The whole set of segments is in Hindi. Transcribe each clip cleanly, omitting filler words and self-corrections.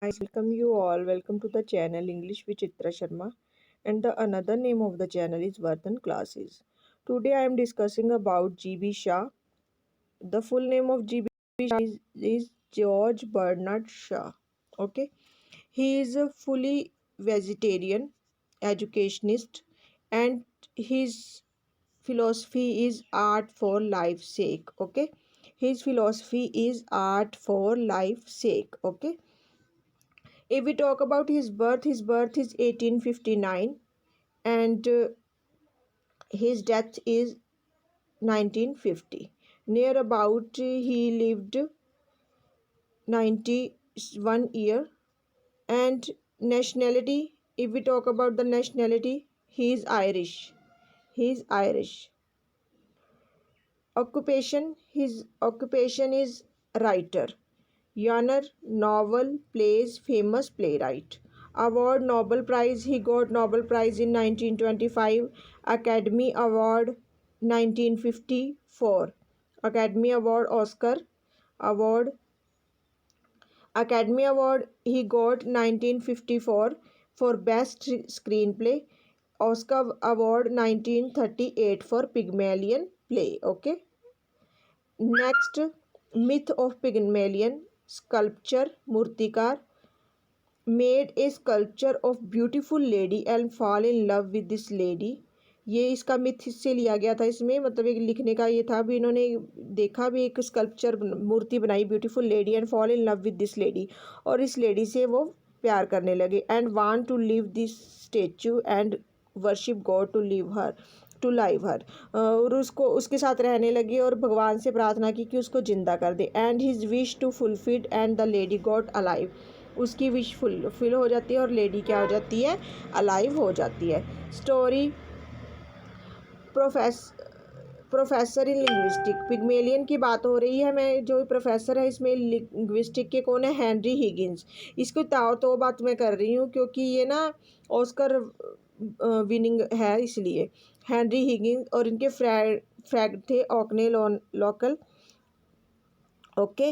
I welcome you all. Welcome to the channel English with Chitra Sharma. And the another name of the channel is Vardhan Classes. Today I am discussing about GB Shah. The full name of GB Shah is George Bernard Shaw. Okay. He is a fully vegetarian educationist, and his philosophy is art for life's sake. Okay. His philosophy is art for life's sake. Okay. If we talk about his birth is 1859, and his death is 1950. Near about he lived 91 year. And nationality, if we talk about the nationality, he is Irish. He is Irish. Occupation, his occupation is writer. Genre, novel, plays, famous playwright. Award, Nobel Prize. He got Nobel Prize in 1925. Academy Award 1954. Academy Award, Oscar Award. Academy Award he got 1954 for Best Screenplay. Oscar Award 1938 for Pygmalion play. Okay. Next, myth of Pygmalion. Sculpture, Murtikar made a sculpture of beautiful lady and fall in love with this lady. ये इसका मिथ से लिया गया था। इसमें मतलब एक लिखने का ये था भी, इन्होंने देखा भी एक स्कल्पचर मूर्ति बनाई beautiful lady and fall in love with this lady, और इस लेडी से वो प्यार करने लगे and want to live this statue and worship god to live her to live her, और उसको उसके साथ रहने लगे और भगवान से प्रार्थना की कि उसको जिंदा कर दे। And his wish to fulfilled and the lady got alive, उसकी विश फुल हो जाती है और लेडी क्या हो जाती है, अलाइव हो जाती है। Story, professor in linguistic, Pygmalion की बात हो रही है। मैं जो प्रोफेसर है इसमें लिंग्विस्टिक के कौन है, हेनरी हिगिंस। इसको तो बात मैं कर रही हूँ क्योंकि ये ना ऑस्कर विनिंग है, इसलिए हेनरी हिगिंस। और इनके फ्रैग थे ऑकने लोकल। ओके।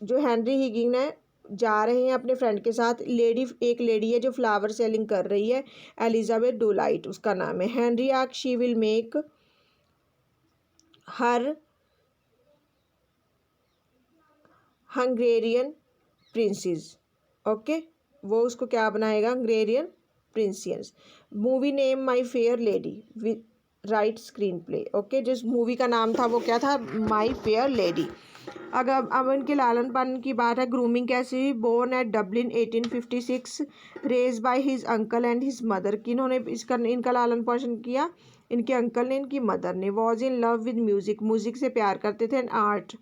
जो हेनरी हिगिंस है जा रहे हैं अपने फ्रेंड के साथ। एक लेडी है जो फ्लावर सेलिंग कर रही है, एलिजाबेथ डुलाइट उसका नाम है। हेनरी आक she will make her Hungarian princess. Okay, वो उसको क्या बनाएगा, Hungarian princess. Movie name my fair lady with right screen play. Okay, जिस मूवी का नाम था वो क्या था, माय फेयर लेडी। अगर अब इनके लालन पालन की बात है, ग्रूमिंग कैसी हुई, born at Dublin 1856, raised by his uncle and his mother. किन्होंने इनका लालन पोषण किया, इनके अंकल ने, इनकी मदर ने। Was in love with music, music से प्यार करते थे। And art,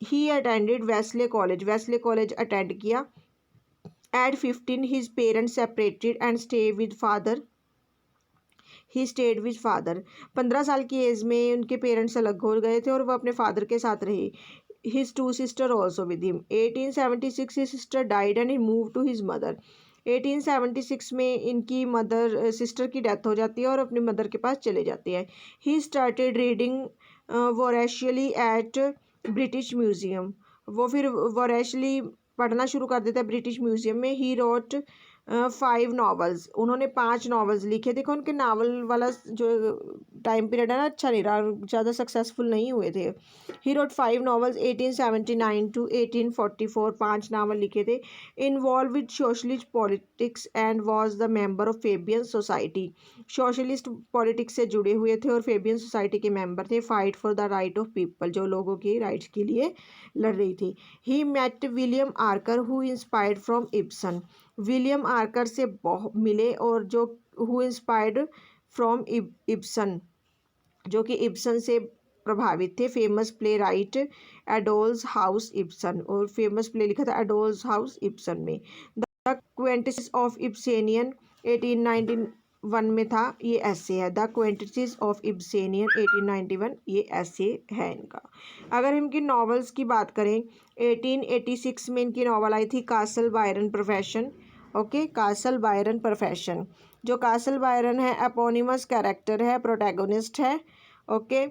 he attended Wesley college attend किया। At 15 his parents separated and stay with father, he stayed with father. 15 साल की एज में उनके पेरेंट्स अलग हो गए थे और वो अपने फादर के साथ रहे। His two sister also with him. 1876 his sister died and he move to his mother. 1876 में इनकी मदर सिस्टर की डेथ हो जाती है और अपनी मदर के पास चले जाती है। He started reading voraciously at British Museum, वो फिर वोरेशली पढ़ना शुरू कर देता है ब्रिटिश म्यूजियम में। ही रोट 5 नॉवेल्स, उन्होंने 5 नॉवेल्स लिखे। देखो उनके नावल वाला जो टाइम पीरियड है ना, अच्छा नहीं रहा, ज़्यादा सक्सेसफुल नहीं हुए थे। He wrote 5 novels 1879 to 1844, 5 novel लिखे थे। Involve with socialist politics and was the member of Fabian society, socialist politics से जुड़े हुए थे और फेबियन सोसाइटी के मेंबर थे। Fight for the right of people, जो लोगों के राइट्स के लिए लड़ रही थी। He met William Archer who inspired from Ibsen, William Archer से बहुत मिले और जो हु इंस्पायर्ड फ्रॉम इब्सन, जो कि इब्सन से प्रभावित थे। Famous play right एडोल्स house Ibsen, और फेमस प्ले लिखा था एडोल्स हाउस इब्सन में। द क्वेंटिस ऑफ इब्सेनियन 1891 में था, ये ऐसे है। द क्वेंटिस ऑफ इब्सेनियन 1891, ये ऐसे है इनका। अगर इनकी नॉवेल्स की बात करें, 1886 में इनकी नॉवल आई थी castle Byron profession. Okay, castle Byron profession. जो कासल बायरन है एपोनिमस कैरेक्टर है, प्रोटैगोनिस्ट है। ओके,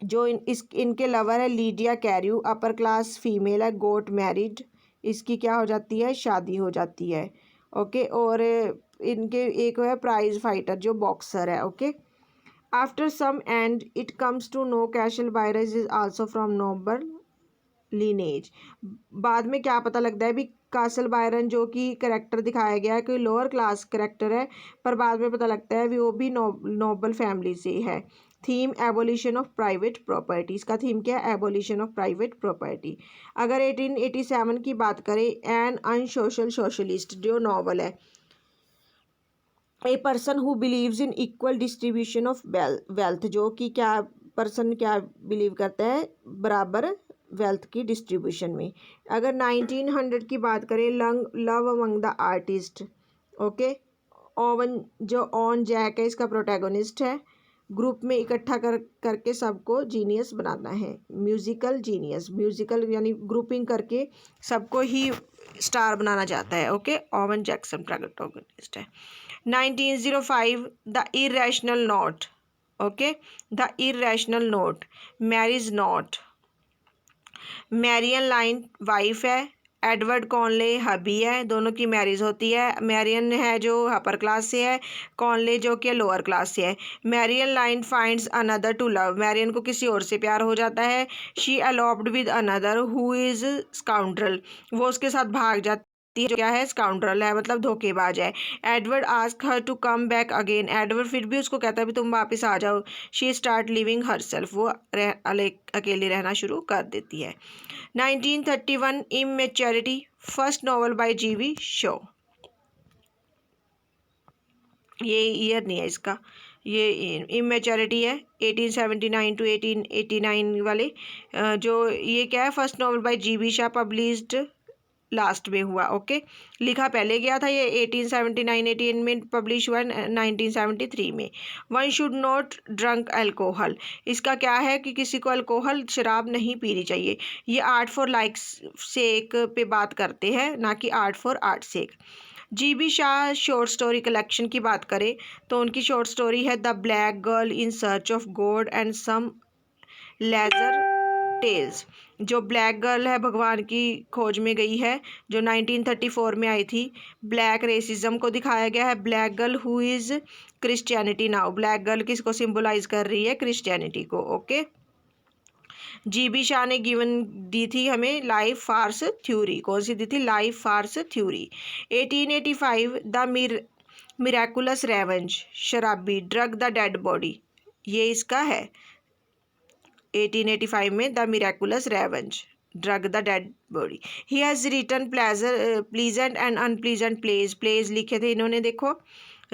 जो इनके लवर है लीडिया कैर्यू, अपर क्लास फीमेल है, गोट मैरिड, इसकी क्या हो जाती है, शादी हो जाती है। ओके, और इनके एक है प्राइज फाइटर जो बॉक्सर है। Okay, after some and it comes to know Cashel Byron's is also from noble lineage. बाद में क्या पता लगता है भी कासल बायरन जो कि करेक्टर दिखाया गया है कि लोअर क्लास करेक्टर है, पर बाद में पता लगता है भी वो भी नोबल फैमिली से है। Theme abolition of private property, इसका थीम क्या है, एबोलिशन ऑफ प्राइवेट प्रॉपर्टी। अगर 1887 की बात करें, एन अनसोशल सोशलिस्ट जो नॉवल है, a person who believes in equal distribution of wealth, जो कि क्या पर्सन क्या बिलीव करता है, बराबर वेल्थ की डिस्ट्रीब्यूशन में। अगर 1900 की बात करें, love among the artist. Okay, oven जो ऑन जैक है इसका प्रोटैगोनिस्ट है, ग्रुप में इकट्ठा करके सबको जीनियस बनाना है, म्यूजिकल जीनियस, म्यूजिकल यानी ग्रुपिंग करके सबको ही स्टार बनाना चाहता है। ओके, ओवन जैक्सन प्रोटैगोनिस्ट है। 1905 the irrational knot. Okay, the irrational knot, marriage knot, Marian Lind wife है, एडवर्ड कॉनले हबी है, दोनों की मैरिज होती है। मैरियन है जो अपर क्लास से है, कॉनले जो कि लोअर क्लास से है। Marion line finds another to love, Marion को किसी और से प्यार हो जाता है। She eloped with another who is scoundrel, वो उसके साथ भाग जाती है जो क्या है, स्काउंड्रल है, मतलब धोखेबाज है। Edward ask her to come back again, Edward फिर भी उसको कहता है भी तुम वापस आ जाओ। She start living her self, वो अकेले रहना शुरू कर देती है। 1931 immaturity, first novel by GV show, ये ईयर नहीं है इसका, ये इमेच्योरिटी है 1879 टू 1889 वाले। जो ये क्या है, first novel by GV Shah, published last में हुआ। ओके, लिखा पहले गया था ये 1879-18 में पब्लिश हुआ 1973 में। One should not drunk alcohol, इसका क्या है कि किसी को अल्कोहल शराब नहीं पीनी चाहिए। ये आर्ट फॉर लाइक्स सेक पे बात करते हैं, ना कि art for art sake. G B Shaw short story collection की बात करें तो उनकी शॉर्ट स्टोरी है the black girl in search of God and some lesser tales. जो ब्लैक गर्ल है भगवान की खोज में गई है, जो 1934 में आई थी। ब्लैक रेसिज्म को दिखाया गया है। Black girl who is Christianity now, black girl किसको सिंबलाइज कर रही है, क्रिश्चियनिटी को। ओके, जीबी शाह ने गिवन दी थी हमें लाइफ फार्स थ्योरी, कौन सी दी थी, life Fars theory. 1885 the miraculous revenge, शराबी ड्रग द डेड बॉडी, ये इसका है 1885 में the miraculous revenge drug the dead body. He has written pleasant and unpleasant plays लिखे थे इन्होंने, देखो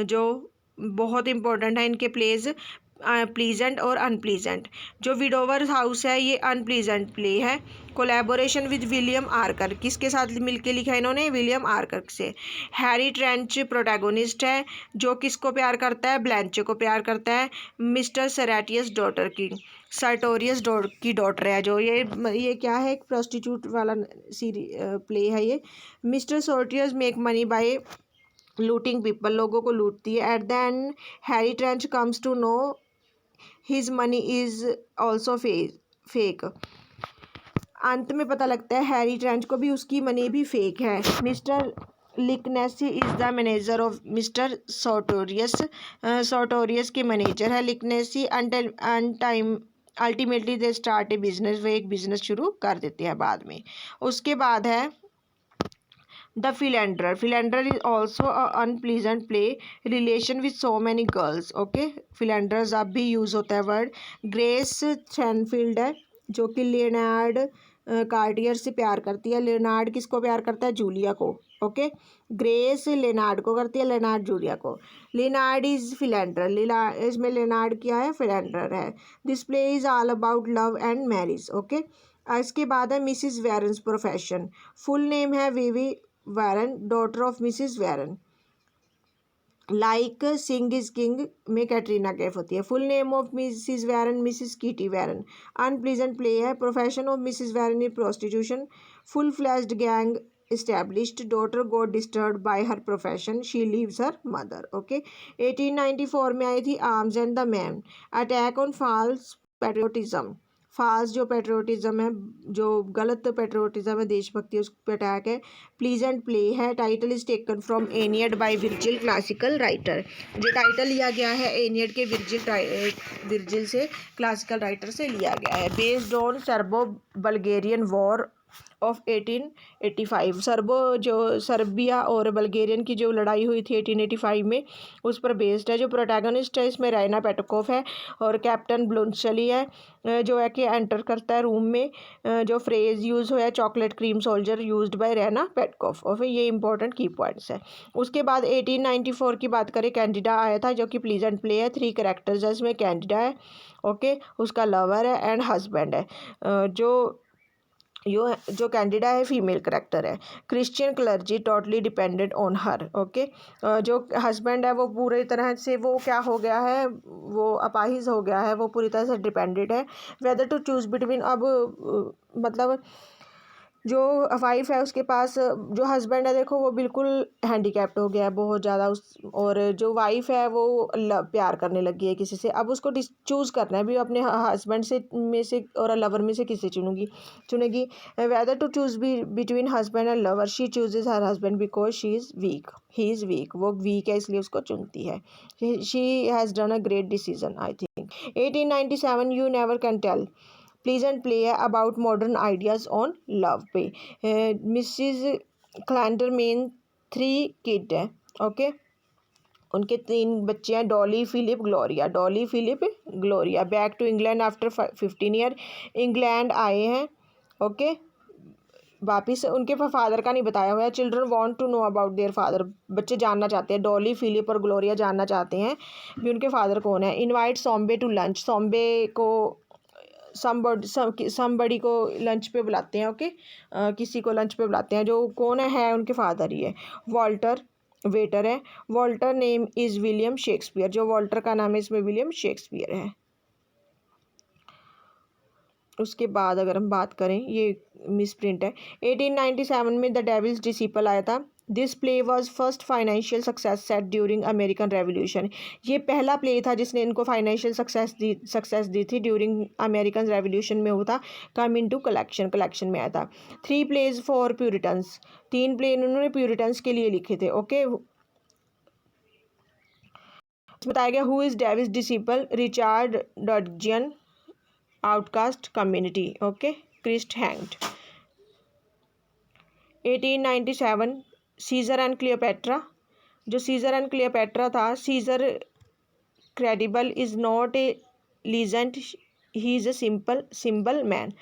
जो बहुत इंपॉर्टेंट है इनके प्लेज, प्लीजेंट और अनप्लीजेंट। जो विडोवर हाउस है ये अनप्लीजेंट प्ले है। कोलैबोरेशन विद विलियम आर्कर, किसके साथ मिलके लिखा है इन्होंने, विलियम आर्कर से। हैरी ट्रेंच प्रोटैगोनिस्ट है, जो किसको प्यार करता है, ब्लैंचे को प्यार करता है। मिस्टर सेरेटियस डॉटर की, सर्टोरियस की डॉटर है, जो ये क्या है, एक प्रोस्टिट्यूट वाला प्ले है ये। Mr Sartorius make money by looting people, लोगों को लूटती है। At the end Harry Trench comes to know his money is also fake, अंत में पता लगता है हैरी ट्रेंच को भी उसकी मनी भी फेक है। Mr Lickcheese is the manager of Mr Sartorius के मैनेजर है लिकनेसी। अनटाइम ultimately they start a business, वो एक बिजनेस शुरू कर देते हैं बाद में। उसके बाद है the Philanderer is also unpleasant play, relation with so many girls. Okay, philanderers अब भी यूज़ होता है वर्ड। ग्रेस थैनफील्ड है जो कि लियोनार्ड कार्टियर से प्यार करती है। लियोनार्ड किसको प्यार करता है, जूलिया को। ओके, ग्रेस लियोनार्ड को करती है, लियोनार्ड जूलिया को। लियोनार्ड इज फिलेंडर, इसमें लियोनार्ड क्या है, फिलेंडर है। This play is all about love and marriage. Okay, इसके बाद है Mrs Warren's profession, full name है Vivie Warren, daughter of Mrs Warren. Like Singh is king में कैटरीना कैफ होती है। Full name of Mrs Warren, Mrs Kitty Warren. Unpleasant play है। Profession of Mrs Warren is prostitution. Full fledged gang established, daughter got disturbed by her profession, she leaves her mother. Okay, 1894 में आई थी arms and the man, attack on false patriotism, fast जो पैट्रियोटिज्म है, जो गलत पैट्रियोटिज्म है, देशभक्ति, उस पर अटैक है। प्लीजेंट प्ले है, title is taken from Aeneid by Virgil, classical writer. जो टाइटल लिया गया है एनियड के विर्जिल से, क्लासिकल राइटर से लिया गया है। Based on Serbo Bulgarian war of 1885, Serbia और बल्गेरियन की जो लड़ाई हुई थी 1885 में, उस पर बेस्ड है। जो प्रोटैगनिस्ट है इसमें राइना पेटकोफ है और कैप्टन ब्लुंशली है, जो है कि एंटर करता है रूम में। जो फ्रेज यूज़ हुआ है chocolate cream soldier used by Raina Petkoff, और फिर ये इंपॉर्टेंट की पॉइंट्स है। उसके बाद 1894 की बात करें, कैंडिडा आया था जो कि प्लीजेंट प्ले है। 3 कैरेक्टर्स है इसमें, कैंडिडा है, ओके, उसका लवर है एंड हस्बैंड है। जो कैंडिडा है फीमेल करेक्टर है। Christian clergy totally dependent on her, okay. जो हस्बैंड है वो पूरी तरह से वो क्या हो गया है, वो अपाहिज हो गया है, वो पूरी तरह से डिपेंडेंट है। वेदर टू चूज़ बिटवीन, अब मतलब जो वाइफ है उसके पास, जो हस्बैंड है देखो वो बिल्कुल हैंडीकैप्ड हो गया है बहुत ज़्यादा, और जो वाइफ है वो प्यार करने लगी है किसी से। अब उसको चूज़ करना है भी अपने हस्बैंड से में से और लवर में से किसे चुनेगी। Whether to choose between husband and lover, she chooses her husband because she is weak, he is weak, वो वीक है इसलिए उसको चुनती है। She has done a great decision I think. 1897, you never can tell, pleasant play है about modern ideas on love पे। मिसिज क्लैंडर मेन 3 किड है, ओके, उनके 3 बच्चे हैं, Dolly Philip Gloria. Back to England after 15 year, England आए हैं, ओके, वापिस। उनके फादर का नहीं बताया हुआ है। Children want to know about their father, बच्चे जानना चाहते हैं, डॉली फिलिप और ग्लोरिया जानना चाहते हैं भी उनके फादर कौन है। इनवाइट सॉम्बे टू लंच, सॉम्बे को समबड़ी को लंच पे बुलाते हैं, ओके, किसी को लंच पे बुलाते हैं, जो कौन है उनके फादर ही है। वॉल्टर वेटर है, Walter name is William Shakespeare, जो वॉल्टर का नाम है इसमें विलियम शेक्सपियर है। उसके बाद अगर हम बात करें, ये मिस प्रिंट है। 1897 में द डेविल्स डिसिपल आया था। This play was first financial success set during American revolution, ये पहला प्ले था जिसने इनको फाइनेंशियल सक्सेस दी थी ड्यूरिंग अमेरिकन रेवोल्यूशन में होता। कम इन टू कलेक्शन में आया था। 3 प्लेज फॉर प्यूरिटन्स, 3 प्ले उन्होंने प्यूरिटन्स के लिए लिखे थे, ओके। बताया गया who is devil's disciple, Richard Dudgeon, outcast community, okay, Christ hanged. 1897 Caesar and Cleopatra, जो सीजर एंड क्लियोपेट्रा था, Caesar credible is not a legend, he is a simple man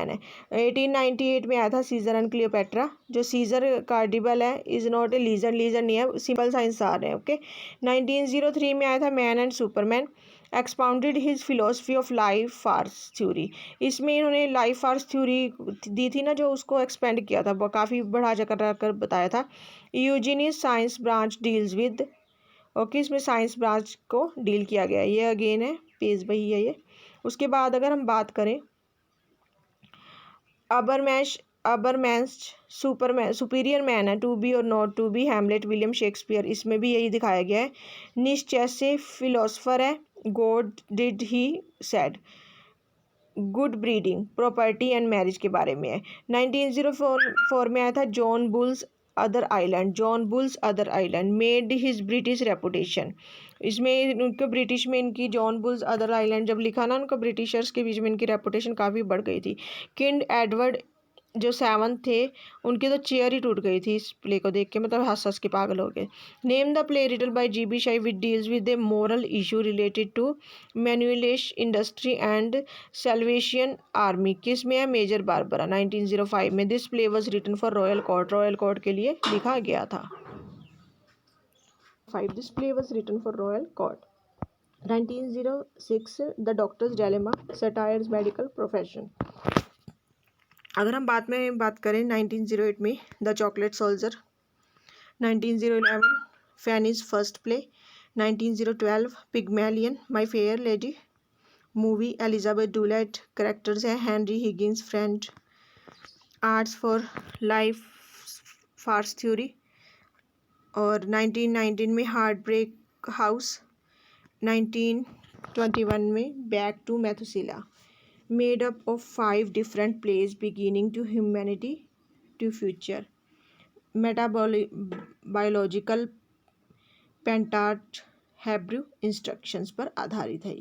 है। 1898 में आया था सीजर एंड क्लियोपेट्रा। जो सीजर कार्डिबल है इज़ नॉट ए लीजेंड नहीं है, सिंपल सा इंसान है, ओके। 1903 में आया था man and superman, expounded his philosophy of life Fars theory, इसमें इन्होंने लाइफ फार्स थ्योरी दी थी ना, जो उसको एक्सपेंड किया था, काफ़ी बढ़ा कर बताया था। Eugenics science branch deals with, okay, इसमें साइंस ब्रांच को डील किया गया है। ये अगेन है पेज वही है ये। उसके बाद अगर हम बात करें अबरमैन्स सुपीरियर मैन है, टू बी और not to be, Hamlet William Shakespeare, इसमें भी यही दिखाया गया है। निश्चय फिलोसफर है, God did he said, good breeding, property and marriage के बारे में है। 1904 में आया था John Bull's other island, made his British reputation, इसमें उनको ब्रिटिश में इनकी जॉन बुल्स अदर आइलैंड जब लिखा ना, उनको ब्रिटिशर्स के बीच में इनकी रेपुटेशन काफ़ी बढ़ गई थी। किंग एडवर्ड जो 7 थे, उनकी तो चेयर ही टूट गई थी इस प्ले को देख के, मतलब हंस के पागल हो गए। Name the play written by GB Shaw which deals with a moral issue related to munitions industry and Salvation army, किस में है, मेजर बारबरा। 1905 में this play was written for Royal Court के लिए लिखा गया था। This play was written for Royal Court. 1906 the doctor's dilemma, satires medical profession. अगर हम बात करें 1908 में the chocolate soldier, 1911 Fanny's first play, 1912 Pygmalion, my fair lady movie, Elizabeth Doolittle, characters हैं Henry Higgins, friend, arts for life Fars theory. और 1919 में हार्ट ब्रेक हाउस, 19 21 में back to Methuselah, made up of 5 different place beginning to humanity to future, biological pentateuch Hebrew instructions पर आधारित है।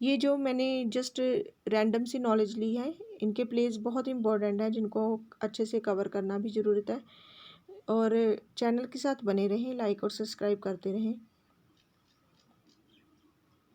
ये जो मैंने जस्ट रैंडम सी नॉलेज ली है, इनके प्लेस बहुत इंपॉर्टेंट हैं जिनको अच्छे से कवर करना भी ज़रूरत है। और चैनल के साथ बने रहें, लाइक और सब्सक्राइब करते रहें।